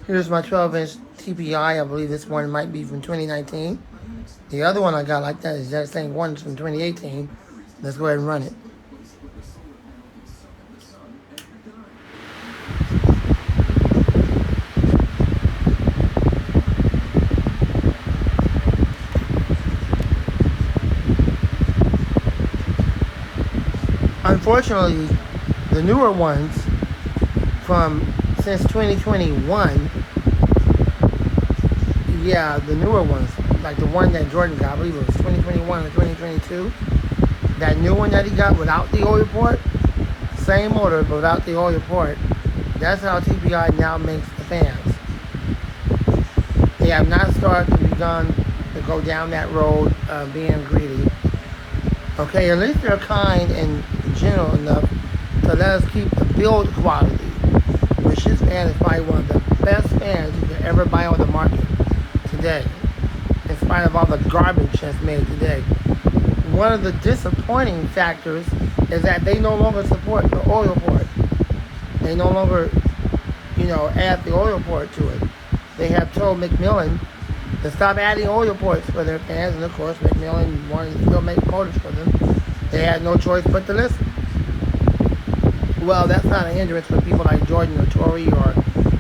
Here's my 12-inch TPI. I believe this one might be from 2019. The other one I got like that is that same one from 2018. Let's go ahead and run it. Unfortunately, the newer ones from since 2021, yeah, the newer ones, like the one that Jordan got, I believe it was 2021 or 2022, that new one that he got without the oil port, same motor but without the oil port, that's how TPI now makes the fans. They have not begun to go down that road being greedy. Okay, at least they're kind and gentle enough to let us keep the build quality, which this fan is probably one of the best fans you could ever buy on the market today, in spite of all the garbage that's made today. One of the disappointing factors is that they no longer support the oil port. They no longer, add the oil port to it. They have told Macmillan to stop adding oil ports for their fans, and of course Macmillan wanted to still make motors for them. They had no choice but to listen. Well, that's not a hindrance for people like Jordan or Tori or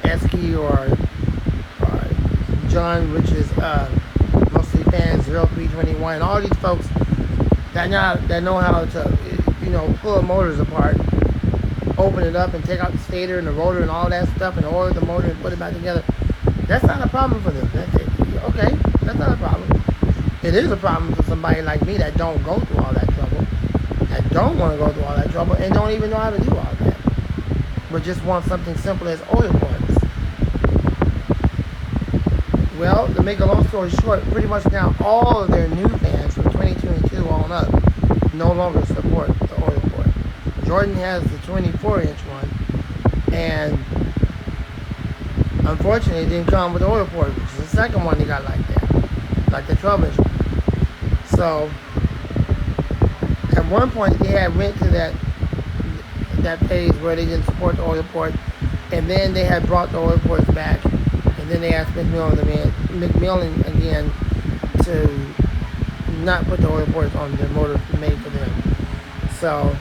Esky or John, which is mostly fans 0321, all these folks that know how to pull motors apart, open it up and take out the stator and the rotor and all that stuff and oil the motor and put it back together. That's not a problem for them. Okay, that's not a problem. It is a problem for somebody like me that don't go through all that trouble, that don't want to go through all that trouble, and don't even know how to do all that, but just want something simple as oil ports. Well, to make a long story short, pretty much now all of their new fans from 2022 on up no longer support the oil port. Jordan has the 24-inch one, and unfortunately it didn't come with the oil port, which is the second one they got like that, like the 12-inch one. So at one point they had went to that phase where they didn't support the oil port, and then they had brought the oil ports back, and then they asked Macmillan again to not put the oil ports on the motor made for them. So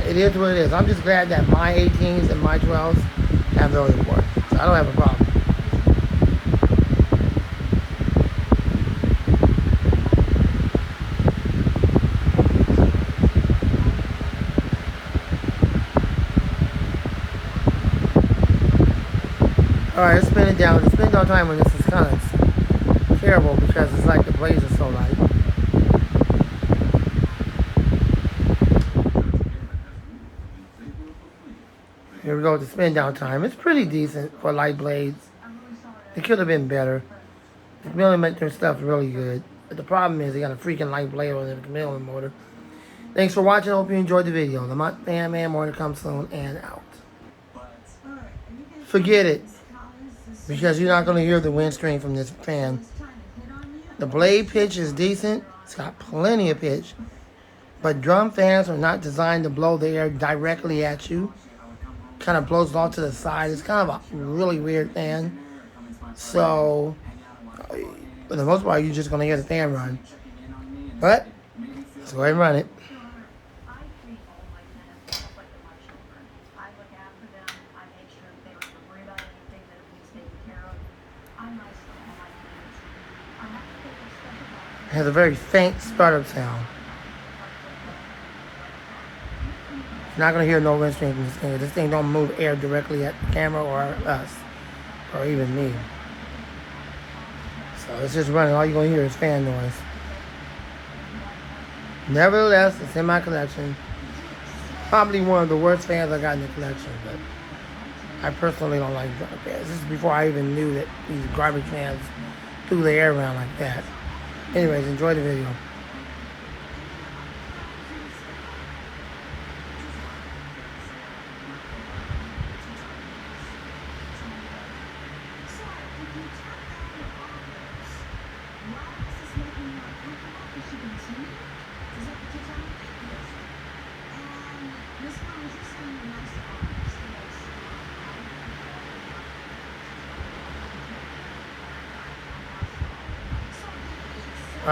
it is what it is. I'm just glad that my 18s and my 12s have the oil port, so I don't have a problem. Alright, let's spin it down. The spin down time on this is kind of terrible because it's like the blades are so light. Here we go with the spin down time. It's pretty decent for light blades. It could have been better. Macmillan make their stuff really good. But the problem is they got a freaking light blade on the Macmillan motor. Thanks for watching. I hope you enjoyed the video. The Mutt Fan Man, more to come soon, and out. Forget it, because you're not going to hear the wind stream from this fan. The blade pitch is decent. It's got plenty of pitch. But drum fans are not designed to blow the air directly at you. Kind of blows it off to the side. It's kind of a really weird fan. So, for the most part, you're just going to hear the fan run. But, let's go ahead and run it. It has a very faint startup sound. You're not going to hear no wind stream from this thing. This thing don't move air directly at the camera or us, or even me. So it's just running. All you're going to hear is fan noise. Nevertheless, it's in my collection. Probably one of the worst fans I got in the collection, but I personally don't like drum fans. This is before I even knew that these garbage fans threw the air around like that. Anyways, enjoy the video.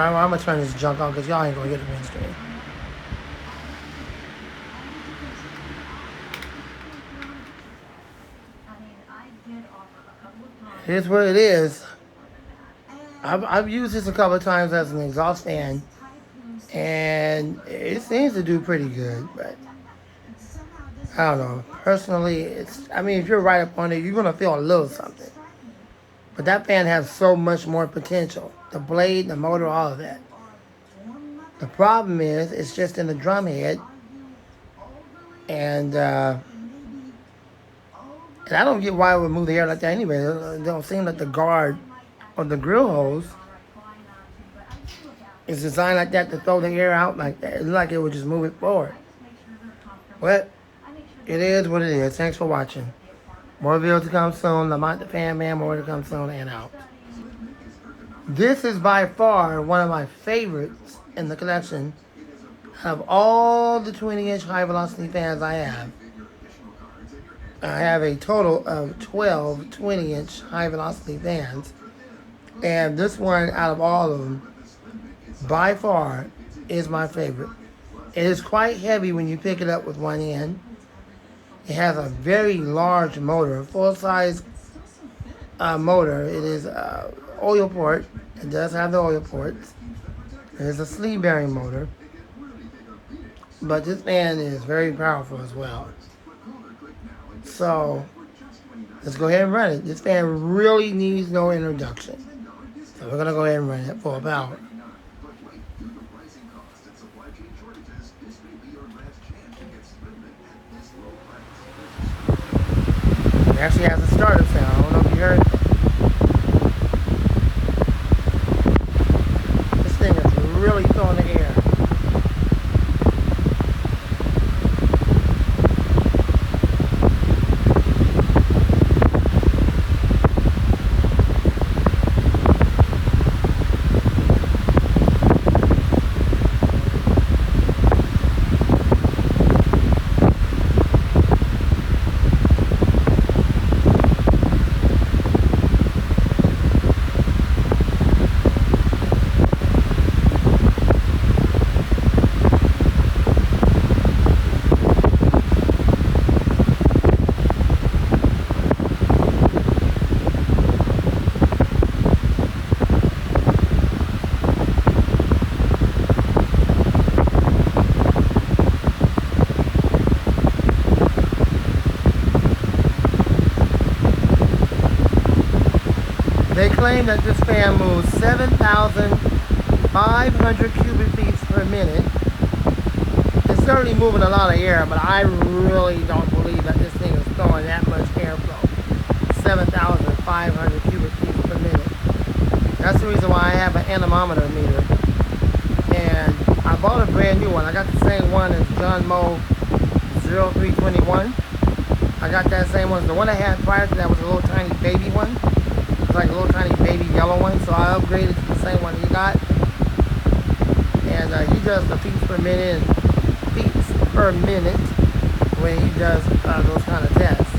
Alright, well, I'm gonna turn this junk on because y'all ain't gonna get the windscreen. Here's what it is. I've used this a couple of times as an exhaust fan, and it seems to do pretty good, but I don't know. Personally, I mean, if you're right up on it, you're gonna feel a little something. But that fan has so much more potential. The blade, the motor, all of that. The problem is, it's just in the drum head, and I don't get why it would move the air like that anyway. It don't seem like the guard or the grill hose is designed like that to throw the air out like that. It looks like it would just move it forward. But it is what it is. Thanks for watching. More videos to come soon. Lamont the Fan Man, more to come soon, and out. This is by far one of my favorites in the collection. Of all the 20-inch high velocity fans I have a total of 12 20-inch high velocity fans. And this one, out of all of them, by far, is my favorite. It is quite heavy when you pick it up with one hand. It has a very large motor, a full-size motor. It is oil port. It does have the oil ports. It is a sleeve bearing motor. But this fan is very powerful as well. So, let's go ahead and run it. This fan really needs no introduction. So we're going to go ahead and run it full power. It actually has a startup sound. I don't know if you heard that. This thing is really throwing the air. They claim that this fan moves 7,500 cubic feet per minute. It's certainly moving a lot of air, but I really don't believe that this thing is throwing that much airflow. 7,500 cubic feet per minute. That's the reason why I have an anemometer meter. And I bought a brand new one. I got the same one as John Moe 0321. I got that same one. The one I had prior to that was a little tiny baby one. It's like a little tiny baby yellow one, so I upgraded to the same one he got. And he does the feet per minute when he does those kind of tests.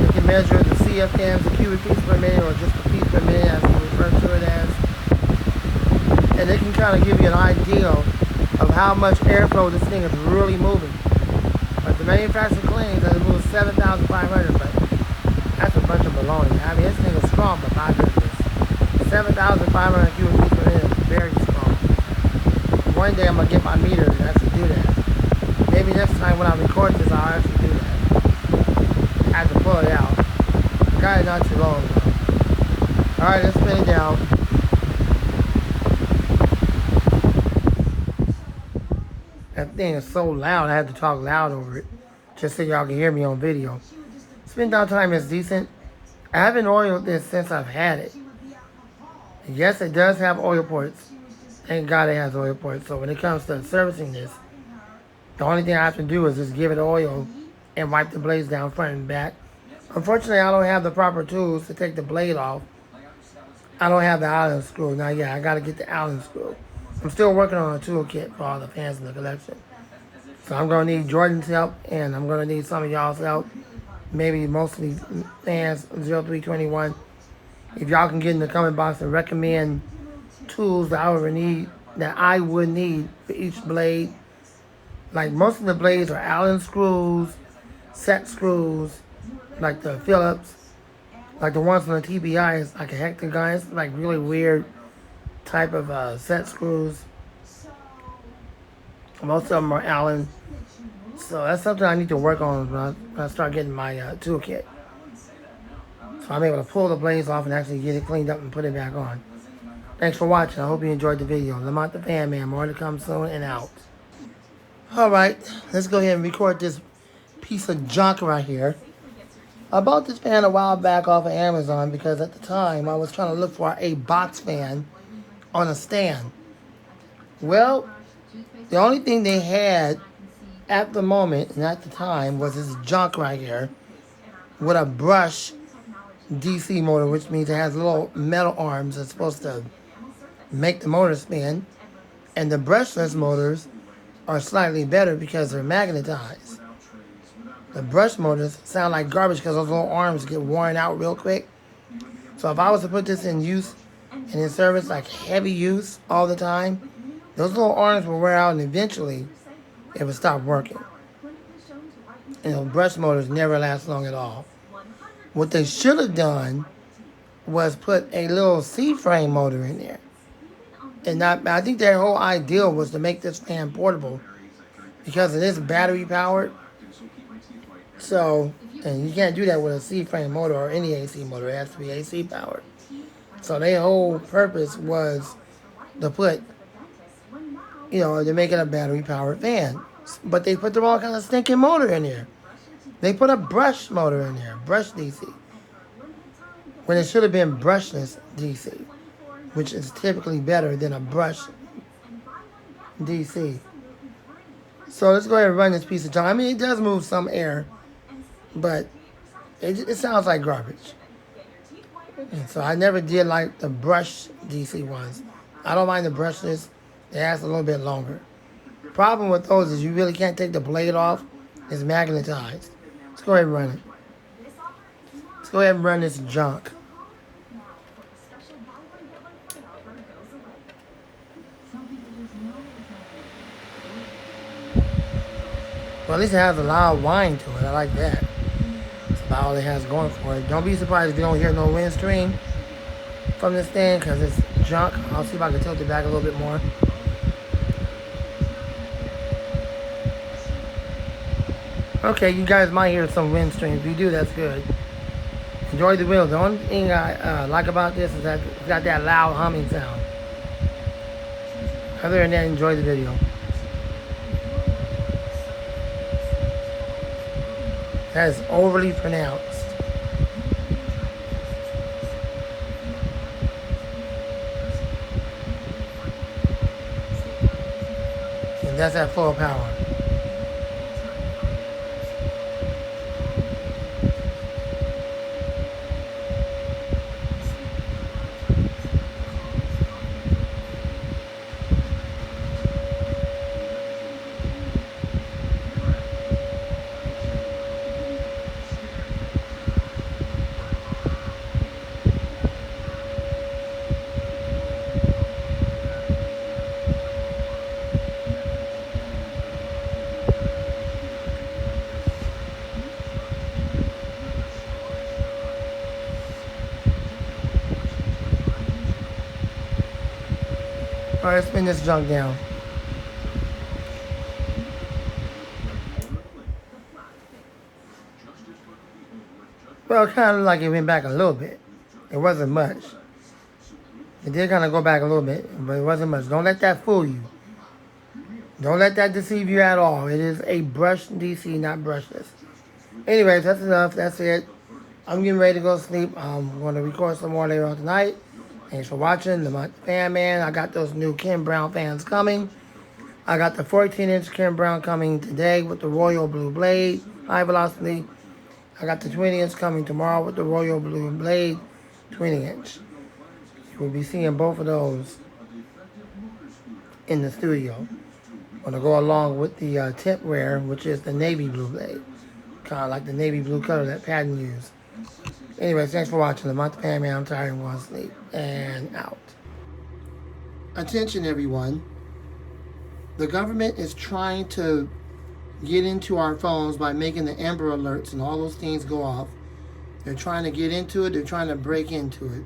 You can measure the CFMs, the cubic feet per minute, or just the feet per minute as we refer to it as. And it can kind of give you an idea of how much airflow this thing is really moving. But the manufacturer claims that it moves 7,500, but that's a bunch of baloney. I mean, this thing is strong, but my goodness. 7,500 cubic feet per minute is very strong. One day I'm going to get my meter to actually do that. Maybe next time when I record this, I'll actually do that. I have to pull it out. I got it not too long ago. Alright, let's spin it down. That thing is so loud, I have to talk loud over it. Just so y'all can hear me on video. Spin down time is decent. I haven't oiled this since I've had it. Yes, it does have oil ports. Thank God it has oil ports. So when it comes to servicing this, the only thing I have to do is just give it oil and wipe the blades down front and back. Unfortunately, I don't have the proper tools to take the blade off. I don't have the Allen screw. Now, yeah, I got to get the Allen screw. I'm still working on a toolkit for all the fans in the collection. So I'm going to need Jordan's help, and I'm going to need some of y'all's help. Maybe mostly fans 0321 If y'all can get in the comment box and recommend tools that I would need for each blade. Like most of the blades are Allen screws, set screws, like the Phillips, like the ones from the TBI is like a hectagon. It's like really weird type of set screws. Most of them are Allen. So that's something I need to work on when I start getting my toolkit. So I'm able to pull the blades off and actually get it cleaned up and put it back on. Thanks for watching. I hope you enjoyed the video. Lamont the Fan Man. More to come soon and out. Alright, let's go ahead and record this piece of junk right here. I bought this fan a while back off of Amazon because at the time I was trying to look for a box fan on a stand. Well, the only thing they had at the moment and at the time was this junk right here with a brush DC motor, which means it has little metal arms that's supposed to make the motor spin. And the brushless motors are slightly better because they're magnetized. The brush motors sound like garbage because those little arms get worn out real quick. So if I was to put this in use and in service, like heavy use all the time, those little arms will wear out and eventually it would stop working. Brush motors never last long at all. What they should have done was put a little C-frame motor in there. And I think their whole idea was to make this fan portable because it is battery powered. So, and you can't do that with a C-frame motor or any AC motor. It has to be AC powered. So their whole purpose was to put, to make it a battery powered fan. But they put the wrong kind of stinking motor in there. They put a brush motor in there, brush DC. When it should have been brushless DC, which is typically better than a brush DC. So let's go ahead and run this piece of junk. I mean, it does move some air, but it sounds like garbage. And so I never did like the brush DC ones. I don't mind the brushless. They last a little bit longer. Problem with those is you really can't take the blade off. It's magnetized. Let's go ahead and run it. Let's go ahead and run this junk. Well, at least it has a loud whine to it. I like that. That's about all it has going for it. Don't be surprised if you don't hear no wind stream from this thing because it's junk. I'll see if I can tilt it back a little bit more. Okay, you guys might hear some wind stream. If you do, that's good. Enjoy the video. The only thing I like about this is that it's got that loud humming sound. Other than that, enjoy the video. That is overly pronounced. And that's at full power. Alright, let's spin this junk down. Well, kind of like it went back a little bit. It wasn't much. It did kind of go back a little bit, but it wasn't much. Don't let that fool you. Don't let that deceive you at all. It is a brush DC, not brushless. Anyways, that's enough. That's it. I'm getting ready to go to sleep. I'm going to record some more later on tonight. Thanks for watching. The Fan Man. I got those new Ken Brown fans coming. I got the 14-inch Ken Brown coming today with the Royal Blue Blade, high velocity. I got the 20-inch coming tomorrow with the Royal Blue Blade, 20-inch. You will be seeing both of those in the studio. Going to go along with the tip wear, which is the navy blue blade. Kind of like the navy blue color that Patton used. Anyways, thanks for watching. I'm not the Pan Man. I'm tired and want to sleep. And out. Attention, everyone. The government is trying to get into our phones by making the Amber Alerts and all those things go off. They're trying to get into it. They're trying to break into it.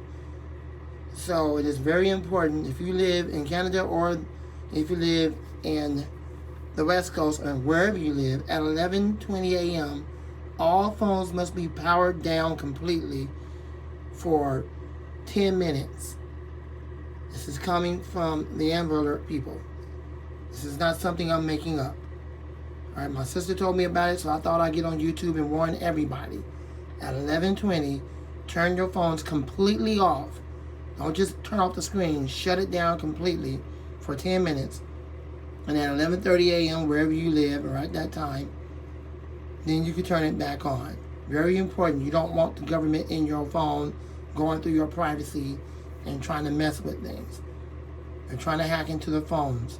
So it is very important, if you live in Canada or if you live in the West Coast or wherever you live, at 11:20 a.m., all phones must be powered down completely for 10 minutes. This is coming from the Amber Alert people. This is not something I'm making up. Alright, my sister told me about it, so I thought I'd get on YouTube and warn everybody. At 11:20, turn your phones completely off. Don't just turn off the screen. Shut it down completely for 10 minutes. And at 11:30 a.m., wherever you live, or at that time, then you can turn it back on. Very important. You don't want the government in your phone going through your privacy and trying to mess with things. They're trying to hack into the phones.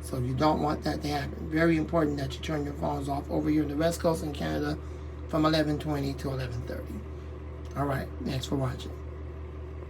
So you don't want that to happen. Very important that you turn your phones off over here in the West Coast in Canada from 11:20 to 11:30. All right. Thanks for watching.